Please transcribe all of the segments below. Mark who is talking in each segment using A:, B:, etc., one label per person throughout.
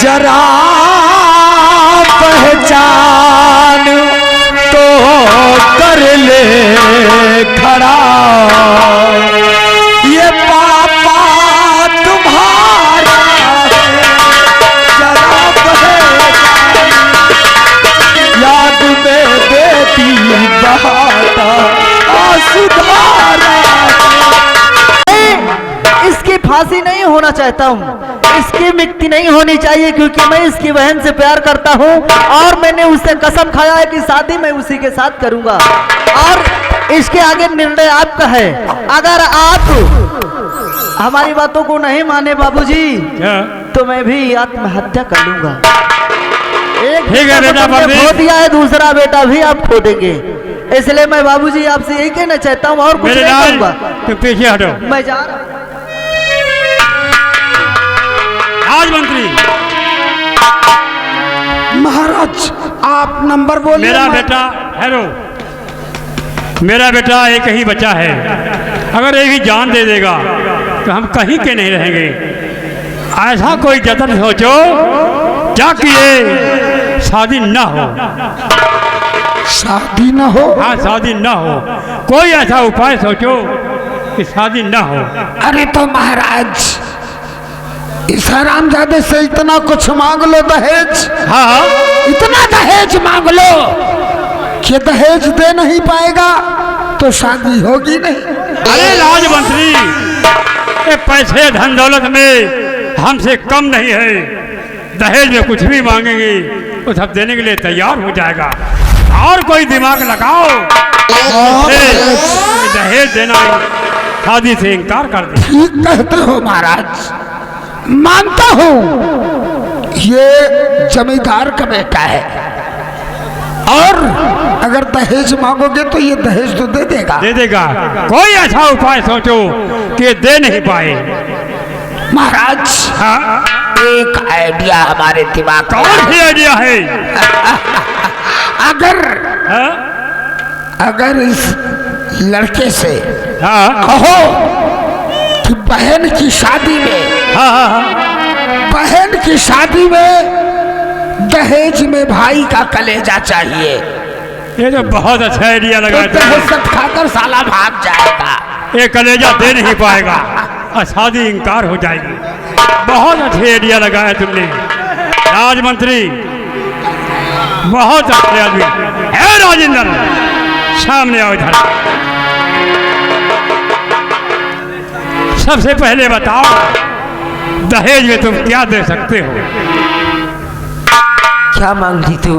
A: जरा पहचान तो कर ले खड़ा, ये पापा तुम्हारा जरा पहचान, याद में बेटी बहाता सुधारा।
B: इसकी फांसी नहीं होना चाहता हूँ, इसकी मृत्यु नहीं होनी चाहिए, क्योंकि मैं इसकी बहन से प्यार करता हूँ और मैंने उससे कसम खाया है कि शादी मैं उसी के साथ करूंगा। और इसके आगे निर्णय आपका है। अगर आप हमारी बातों को नहीं माने बाबूजी, तो मैं भी आत्महत्या कर लूंगा। एक बेटा खो दिया है, दूसरा बेटा भी आप खो देंगे। इसलिए मैं बाबूजी आपसे यही कहना चाहता हूँ और कुछ नहीं कहूंगा।
C: तुम पीछे हटो।
B: मैं जा रहा हूं।
C: राजमंत्री
A: महाराज आप नंबर बोलिए।
C: मेरा बेटा हेरो, मेरा बेटा एक ही बच्चा है। अगर एक ही जान दे देगा तो हम कहीं के नहीं रहेंगे। ऐसा कोई जतन सोचो ताकि ये शादी ना हो।
A: शादी ना हो?
C: हाँ, शादी ना हो। कोई ऐसा उपाय सोचो कि शादी ना हो।
A: अरे तो महाराज इस हरामजादे से इतना कुछ मांग लो दहेज।
C: हाँ,
A: इतना दहेज मांग लो कि दहेज दे नहीं पाएगा तो शादी होगी नहीं।
C: अरे राजमंत्री, ये पैसे धन दौलत में हमसे कम नहीं है। दहेज में कुछ भी मांगेंगे वो सब देने के लिए तैयार हो जाएगा। और कोई दिमाग लगाओ, दहेज देना शादी से इनकार कर दे।
A: ठीक कहते हो महाराज, मानता हूँ ये जमींदार का बेटा है, और अगर दहेज मांगोगे तो ये दहेज तो दे देगा।
C: दे देगा। कोई ऐसा उपाय सोचो कि दे नहीं पाए।
A: महाराज
C: हाँ?
A: एक आइडिया हमारे दिमाग में।
C: कौन सी आइडिया है?
A: अगर
C: हाँ?
A: अगर इस लड़के से
C: हाँ?
A: कहो कि बहन की शादी में,
C: हाँ, हाँ, हाँ।
A: बहन की शादी में दहेज में भाई का कलेजा चाहिए,
C: ये तो बहुत अच्छा आइडिया लगा।
A: तो दहेज सब खाकर साला भाग जाएगा।
C: ये कलेजा दे नहीं पाएगा और शादी इनकार हो जाएगी। बहुत अच्छे आइडिया लगाया तुमने राजमंत्री, बहुत अच्छे आदमी है। राजेंद्र सामने आओ इधर। सबसे पहले बताओ दहेज में तुम क्या दे सकते हो?
D: क्या मांग रही तू?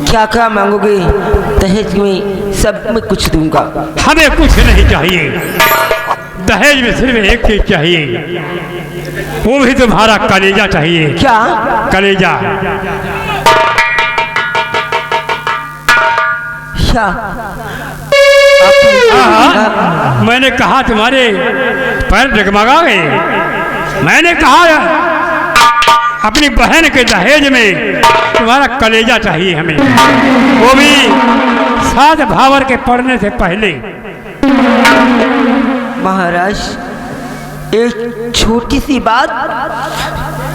D: क्या क्या मांगोगे? दहेज में सब में कुछ दूंगा।
C: हमें कुछ नहीं चाहिए, दहेज में सिर्फ एक चीज चाहिए, वो भी तुम्हारा कलेजा चाहिए।
D: क्या?
C: कलेजा।
D: क्या?
C: हाँ, मैंने कहा तुम्हारे पैर डगमगा गए। मैंने कहा अपनी बहन के दहेज में तुम्हारा कलेजा चाहिए हमें, वो भी 7 भावर के पड़ने से पहले।
D: महाराज एक छोटी सी बात।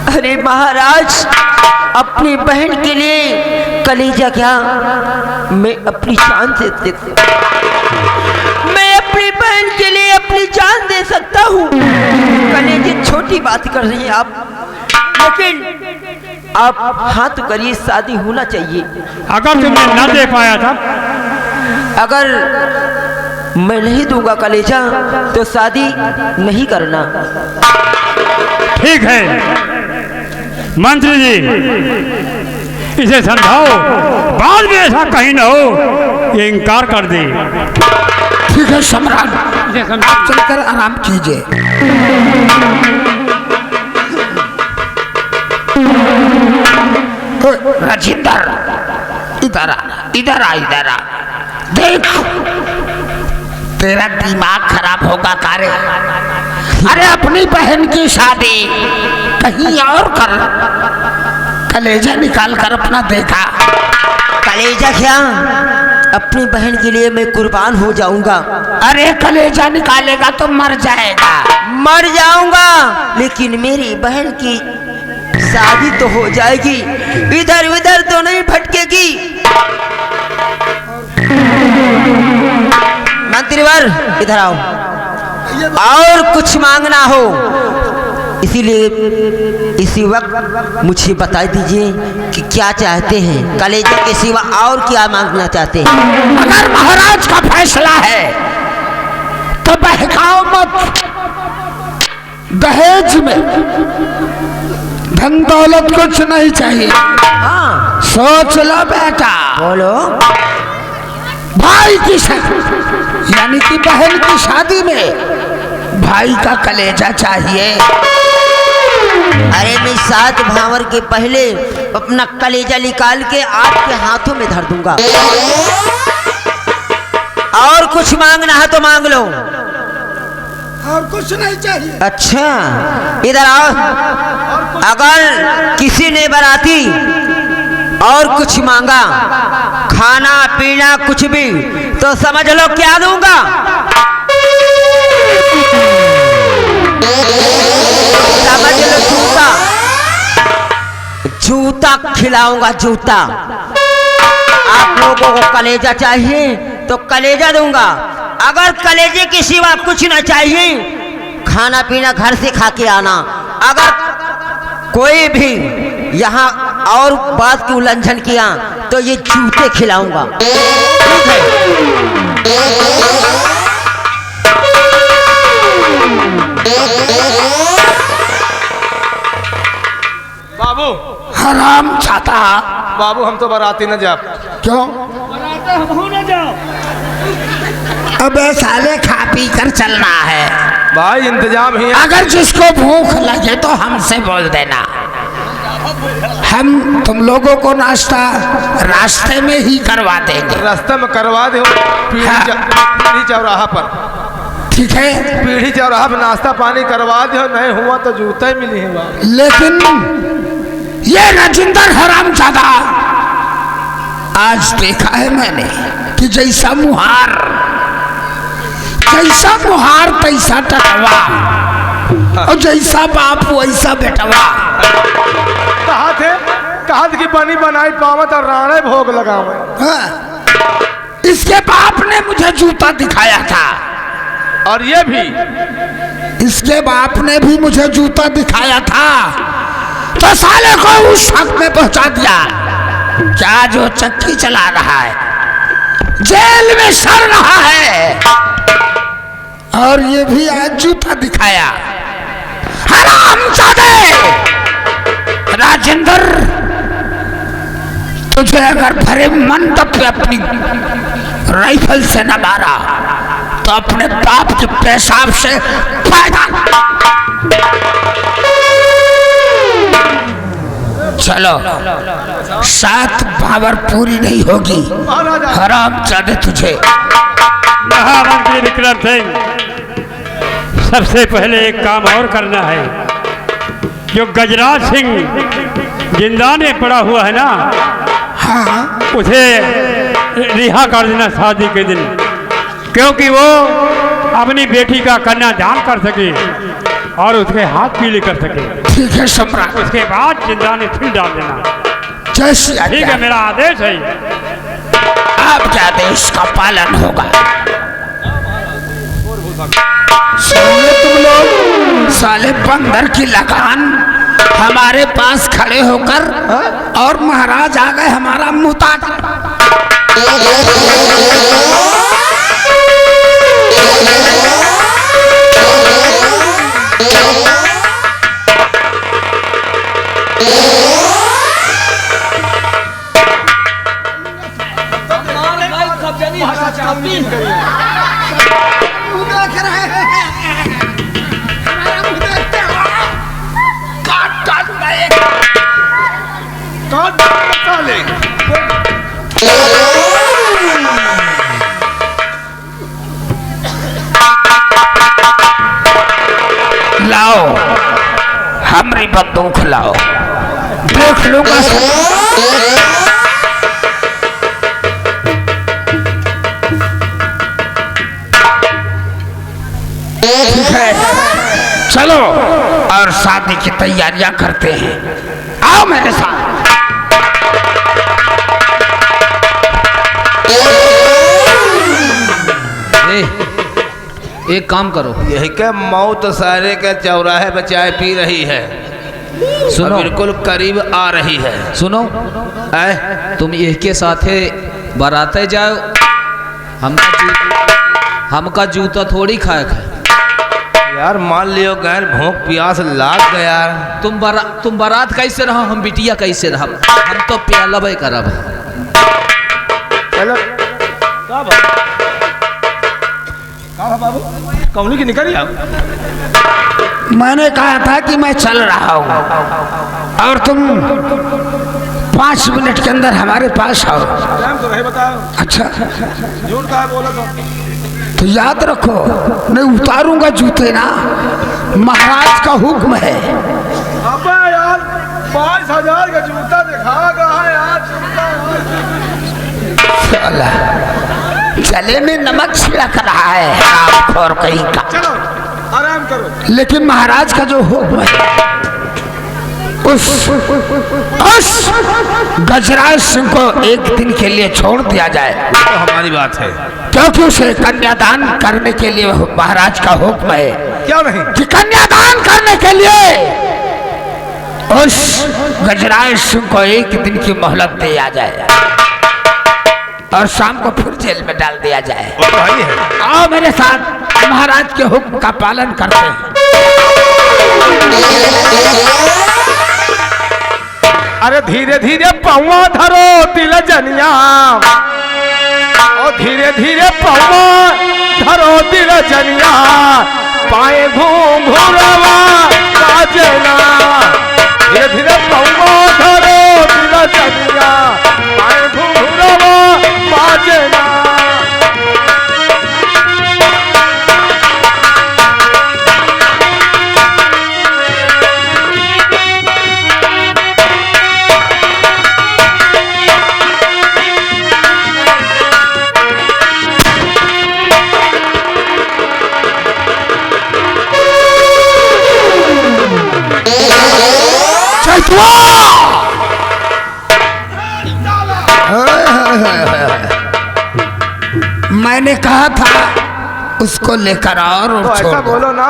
D: अरे महाराज, अपनी बहन के लिए कलेजा क्या, मैं अपनी जान दे सकता, मैं अपनी बहन के लिए अपनी जान दे सकता हूँ। कलेजे छोटी बात कर रही हैं आप, लेकिन आप हाँ तो करिए, शादी होना चाहिए।
C: अगर तुमने न दे पाया था,
D: अगर मैं नहीं दूंगा कलेजा तो शादी नहीं करना।
C: ठीक है मंत्री जी, इसे समझाओ, बाद में ऐसा कहीं ना हो ये इनकार कर दे।
A: ठीक है सम्राट,
C: इसे समझा।
A: आप चलकर आराम कीजिए। राजेंद्र इधर आ, इधर आ, इधर आ। देख तेरा दिमाग खराब होगा कारे। अरे अपनी बहन की शादी कहीं और कर, कलेजा निकाल कर अपना देखा।
D: कलेजा क्या, अपनी बहन के लिए मैं कुर्बान हो जाऊंगा।
A: अरे कलेजा निकालेगा तो मर जाएगा।
D: मर जाऊंगा, लेकिन मेरी बहन की शादी तो हो जाएगी, इधर उधर तो नहीं भटकेगी। मंत्रीवर इधर आओ, और कुछ मांगना हो इसीलिए इसी वक्त मुझे बता दीजिए कि क्या चाहते हैं, कलेजे के सिवा और क्या मांगना चाहते हैं।
A: अगर महाराज का फैसला है तो बहकाओ मत। दहेज में धन दौलत कुछ नहीं चाहिए।
D: हाँ
A: सोच लो बेटा।
D: बोलो।
A: भाई की शादी यानी कि बहन की शादी में भाई का कलेजा चाहिए।
D: अरे मैं 7 भावर के पहले अपना कलेजा निकाल के आपके हाथों में धर दूंगा। और कुछ मांगना है तो मांग लो।
A: और कुछ नहीं चाहिए।
D: अच्छा इधर आओ। अगर किसी ने बाराती और कुछ मांगा, खाना पीना कुछ भी, तो समझ लो क्या दूंगा। समझ लो जूता, जूता खिलाऊंगा, जूता। आप लोगों को कलेजा चाहिए तो कलेजा दूंगा। अगर कलेजे के सिवा कुछ ना चाहिए, खाना पीना घर से खा के आना। अगर कोई भी यहाँ और बात की उल्लंघन किया तो ये जूते खिलाऊंगा। ठीक है?
E: बाबू
A: हराम चाहता।
E: बाबू हम तो बाराती न जा।
A: क्यों? अबे साले खा पी कर चलना है।
E: भाई इंतजाम ही है।
A: अगर जिसको भूख लगे तो हमसे बोल देना, हम तुम लोगों को नाश्ता रास्ते में ही करवा देंगे।
E: रास्ते में करवा दो।
A: हाँ।
E: पीढ़ी चौराहा पर,
A: ठीक है,
E: पीढ़ी चौराहा पर नाश्ता पानी करवा दो। नहीं हुआ तो जूता ही मिली है बाबू।
A: लेकिन ये राजेंद्र हरामजादा, आज देखा है मैंने कि जैसा मुहार तैसा टटवा, और जैसा बाप वैसा बेटवा।
E: कहा थे कि बनी बनाई पावत और राणे भोग लगावे।
A: हाँ। इसके बाप ने मुझे जूता दिखाया था,
E: और ये भी
A: इसके बाप ने भी मुझे जूता दिखाया था, तो साले को उस हक में पहुंचा दिया क्या जो चक्की चला रहा है, जेल में सड़ रहा है, और ये भी आज जूता दिखाया। हरामजादे! राजेंद्र, तुझे अगर भरे मंडप पे अपनी राइफल से न मारा तो अपने बाप के पेशाब से फायदा। चलो, 7 भावर पूरी नहीं होगी। हरामजादे तुझे।
C: महामंत्री विक्रम सिंह, सबसे पहले एक काम और करना है। जो गजराज सिंह जिंदा में पड़ा हुआ है ना,
A: हाँ,
C: उसे रिहा कर देना शादी के दिन, क्योंकि वो अपनी बेटी का कन्यादान कर सके और उसके हाथ पीले कर सके।
A: ठीक है सम्राट।
C: उसके बाद जिंदा में फिर डाल देना।
A: जैसी
C: ठीक है, मेरा आदेश है।
A: आपके आदेश का पालन होगा। साले तुम लोग, साले बंदर की लगान हमारे पास खड़े होकर, और महाराज आ गए हमारा मुताद। लाओ हमारी बंदूक लाओ, देख लूंगा। ठीक है, चलो और शादी की तैयारियां करते हैं। आओ मेरे साथ।
F: एक काम करो,
E: यही के मौत सारे के चौराहे पे चाय पी रही है,
F: सुनो,
E: बिल्कुल करीब आ रही है।
F: सुनो, तुम एक के साथे बराते जाओ, हमका जूता थोड़ी खाए
E: यार मान लियो गैर भूख प्यास लाग गया।
F: तुम बारात कैसे रहो, हम बिटिया कैसे रह, हम तो प्यालब करब।
E: चलो बाबू कौनी की निकल आओ।
A: मैंने कहा था कि मैं चल रहा हूँ और तुम 5 मिनट के अंदर हमारे पास आओ।
E: तो नहीं बताओ।
A: अच्छा
E: झूठ कहा बोला
A: तो याद रखो, मैं उतारूंगा जूते ना, महाराज का हुक्म है।
E: अबे यार 5000 का जूता दिखागा यार।
A: गले में नमक छिड़क रहा है हरामखोर कहीं का।
E: चलो आराम करो।
A: लेकिन महाराज का जो हुक्म है, उस गजराज सिंह को एक दिन के लिए छोड़ दिया जाए।
E: तो हमारी बात है,
A: क्योंकि उसे कन्यादान करने के लिए महाराज का हुक्म है।
E: क्या नहीं
A: कि कन्यादान करने के लिए उस गजराज सिंह को एक दिन की मोहलत दिया जाए और शाम को फिर जेल में डाल दिया जाए।
E: वो तो है ही है।
A: आओ मेरे साथ, महाराज के हुक्म का पालन करते हैं।
E: अरे धीरे धीरे पौवा धरो तिल जनिया, और धीरे धीरे पौवा धरो तिल जनिया, पाए घूंघूरवा बाजना। धीरे धीरे पौवा धरो तिल जनिया, पाए घूंघूरवा बाजना।
A: मैंने कहा था उसको लेकर आओ और
E: तो
A: छोड़
E: ऐसा
A: दो।
E: बोलो ना।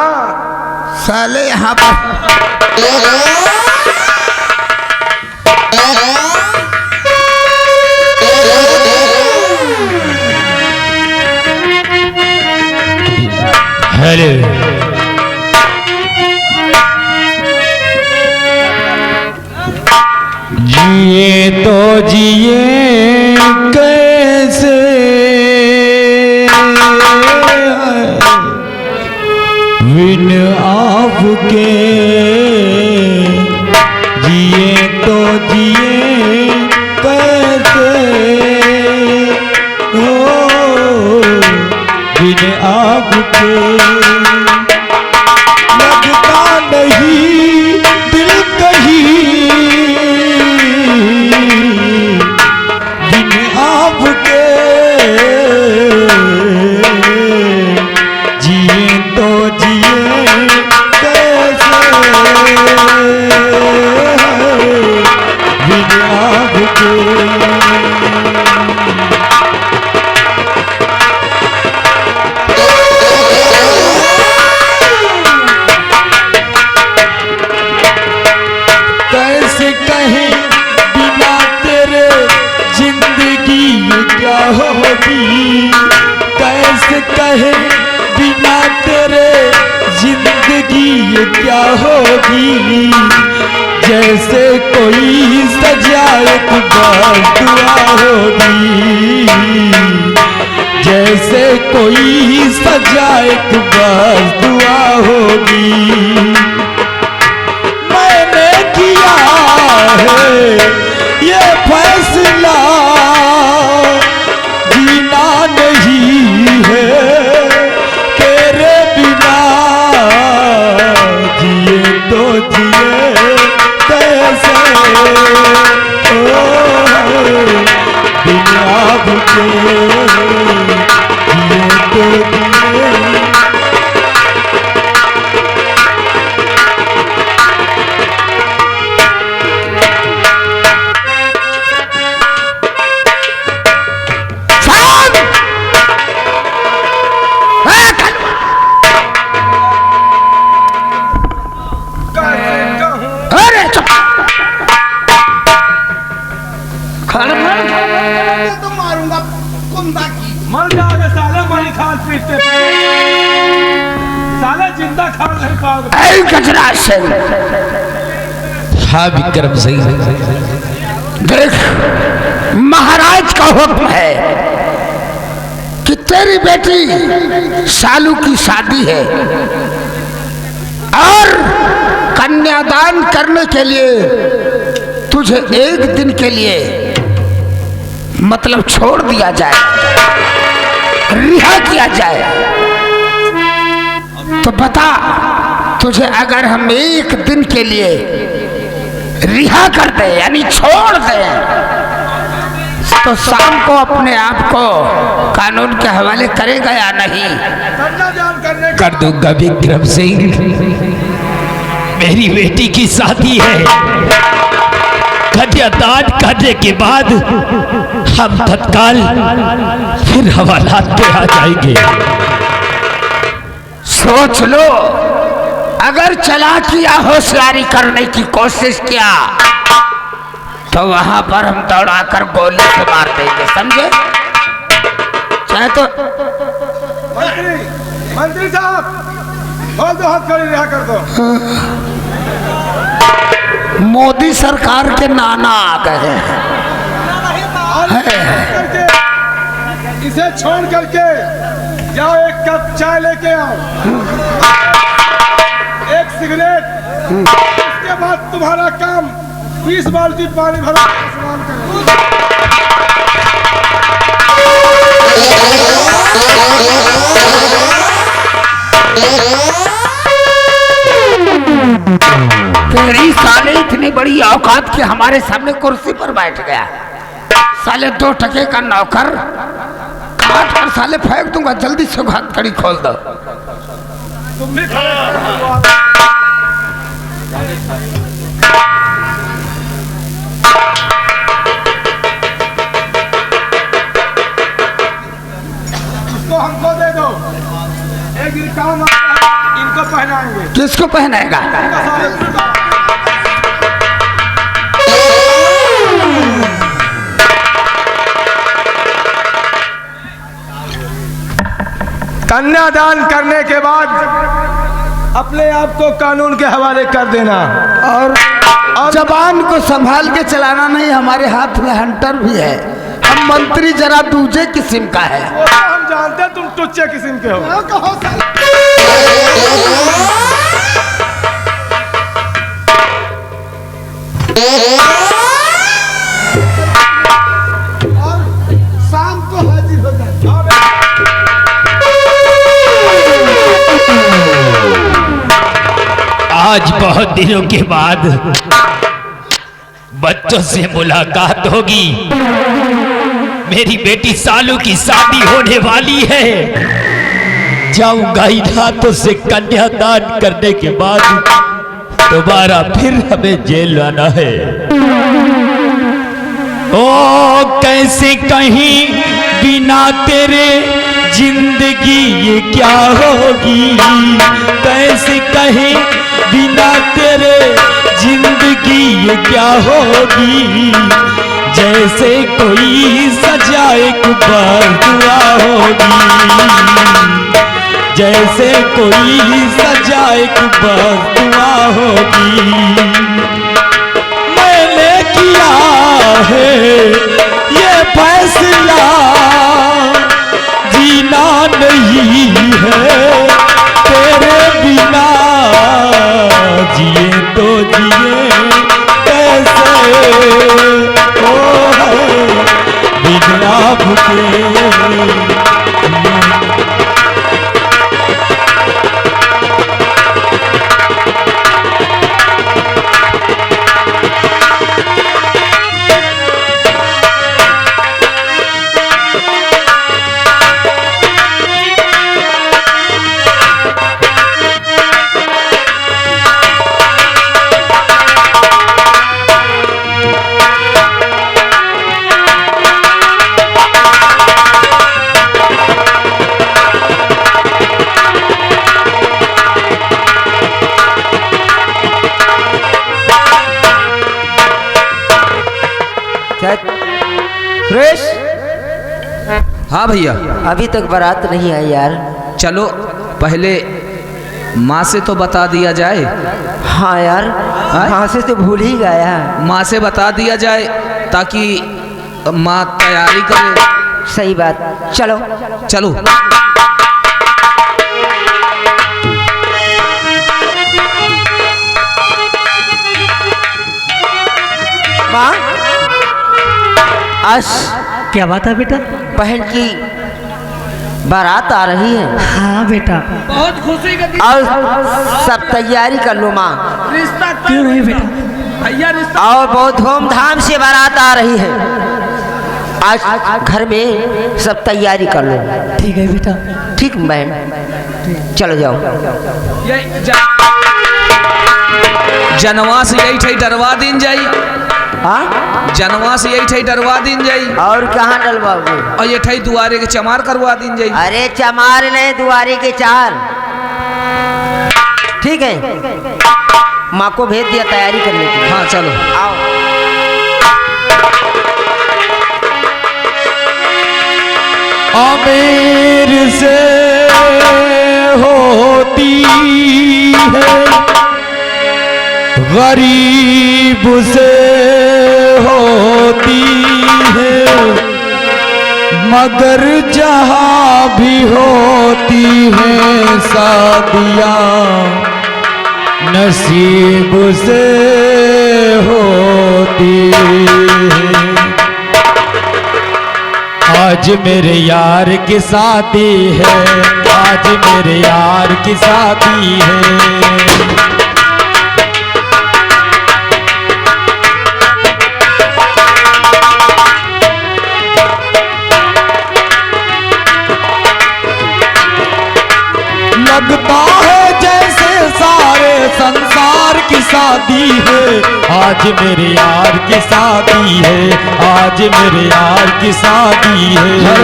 A: साले यहाँ पर
G: जिए तो जिए कैसे, बिन आपके जिए तो जिए कैसे, ओ बिन आपके लगता नहीं दिल कहीं, बिन आपके जिए तो जिए कैसे, बिन आपके। कैसे कहें बिना तेरे जिंदगी ये क्या होगी, कैसे कहें बिना तेरे जिंदगी ये क्या होगी, जैसे कोई सजा एक बार दुआ होगी, जैसे कोई सजा एक बार दुआ होगी। मैंने किया है ये फैसला, जीना नहीं है तेरे बिना, जिए तो जिए कैसे, ओ बिना आपके जिए तो जिए।
A: ऐ गजराज सिंह,
F: हाँ विक्रम सिंह।
A: देख महाराज का हुक्म है कि तेरी बेटी सालू की शादी है और कन्यादान करने के लिए तुझे एक दिन के लिए मतलब छोड़ दिया जाए, रिहा किया जाए। तो बता, तुझे अगर हम एक दिन के लिए रिहा कर दे यानी छोड़ दे तो शाम को अपने आप को कानून के हवाले करेगा या नहीं?
G: कर दूंगा विक्रम सिंह। मेरी बेटी की शादी है, कन्यादान करने के बाद हम तत्काल फिर हवालात पे आ जाएंगे।
A: सोच लो, अगर चालाकी या होशियारी करने की कोशिश किया तो वहां पर हम दौड़ाकर गोली से मार देंगे, समझे? चाहे तो
E: मंत्री साहब खोल दो, हाथ खड़ी रिहा कर दो।
A: मोदी सरकार के नाना आ गए हैं।
E: इसे छोड़ करके जाओ, एक कप चाय लेके आओ, एक सिगरेट, उसके बाद तुम्हारा काम 20 बाल्टी पानी भरा स्नान करो।
A: तेरी साले इतनी बड़ी औकात कि हमारे सामने कुर्सी पर बैठ गया। साले 2 टके का नौकर काट कर साले फेंक दूंगा। जल्दी से हाथ कड़ी खोल दो।
E: तुम भी खड़े हो। इसको हमको दे दो, एक दिन काम आता है, इनको पहनाएंगे।
A: किसको पहनाएगा?
E: कन्यादान करने के बाद अपने आप को कानून के हवाले कर देना
A: और जबान को संभाल के चलाना नहीं। हमारे हाथ में हंटर भी है। हम मंत्री जरा दूसरे किस्म का है।
E: वो तो हम जानते हैं तुम टुच्चे किस्म के हो। शाम को हाजिर हो जाए।
G: आज बहुत दिनों के बाद बच्चों से मुलाकात होगी। मेरी बेटी सालू की शादी होने वाली है। जाऊंगा इन हाथों से कन्यादान करने के बाद दोबारा फिर हमें जेल आना है। ओ कैसे कहीं बिना तेरे जिंदगी ये क्या होगी, कैसे कहीं बिना तेरे जिंदगी ये क्या होगी। जैसे कोई सजा एक बार दुआ होगी, जैसे कोई सजा एक बार दुआ होगी। मैंने किया है ये फैसला, जीना नहीं है तेरे बिना। जिए तो जिए कैसे ओ है बिना भूखे।
B: सुरेश,
F: हाँ भैया,
B: अभी तक बारात नहीं आई यार।
F: चलो पहले माँ से तो बता दिया जाए।
D: हाँ यार, हाँ से तो भूल ही गया।
F: माँ से बता दिया जाए ताकि माँ तैयारी करे।
D: सही बात, चलो
F: चलो।
D: माँ, आज
B: क्या बात है बेटा?
D: बहन की बारात आ रही है।
B: हाँ बेटा।
E: बहुत खुशी का दिन।
D: और सब तैयारी कर लो माँ।
E: रिश्ता
B: क्यों नहीं बेटा?
E: भैया रिश्ता
D: और बहुत धूमधाम से बारात आ रही है। आज घर में सब तैयारी कर लो।
B: ठीक है बेटा।
D: ठीक बहन, चलो जाओ।
F: जनवा से यही ठई डरवा दिन जाई।
D: हाँ,
F: जनवा से यही ठई डरवा दिन जाई।
D: और कहाँ डलवाओगे?
F: और ये ठई दुआरे के चमार करवा दिन जाई।
D: अरे चमार नहीं, दुआरे के चार। ठीक है, माँ को भेज दिया तैयारी करने की।
F: हाँ चलो।
D: आओ।
G: आमिर से होती है, गरीब से होती है, मगर जहाँ भी होती है शादियाँ नसीब से होती है। आज मेरे यार की शादी है, आज मेरे यार की शादी है। लगता है जैसे सारे संसार की शादी है, आज मेरे यार की शादी है, आज मेरे यार की शादी है।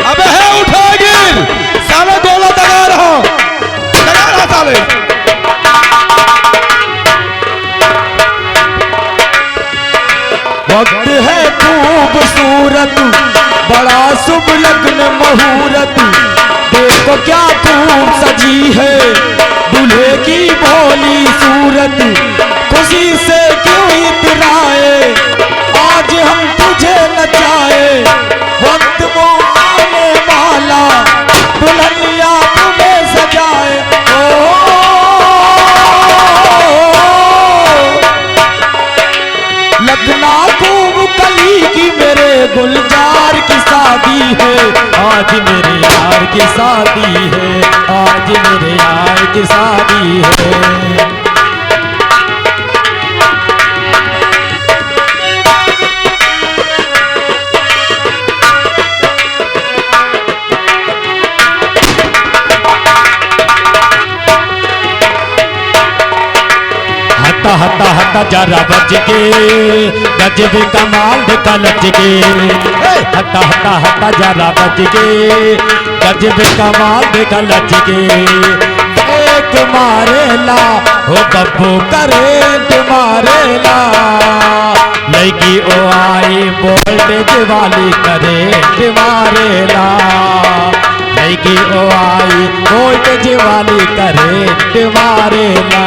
E: अबे है उठा गिर साले, गोला लगा रहा साले।
G: वक्त है खूबसूरत, बड़ा शुभ लग्न मुहूर्त, देखो क्या खूब सजी है दूल्हे की भोली सूरत। खुशी से क्यों इतराए, आज हम तुझे नचाए, वक्त वो आने वाला दुल्हनिया तुम्हें सजाए। लगना खूब कली की मेरे गुलजार की शादी है, आज मेरे यार की शादी है, आज मेरे यार की शादी है। हता हता हता जरा बच के गजब कमाल दिखा लच के। हता हता हता जरा बच के गजब कमाल दिखा लच के। एक मारेला हो बब्बू करेंट मारेला, लगी ओ आई वोल्टेज वाली करेंट मारेला, लगी ओ आई वोल्टेज वाली करेंट मारेला।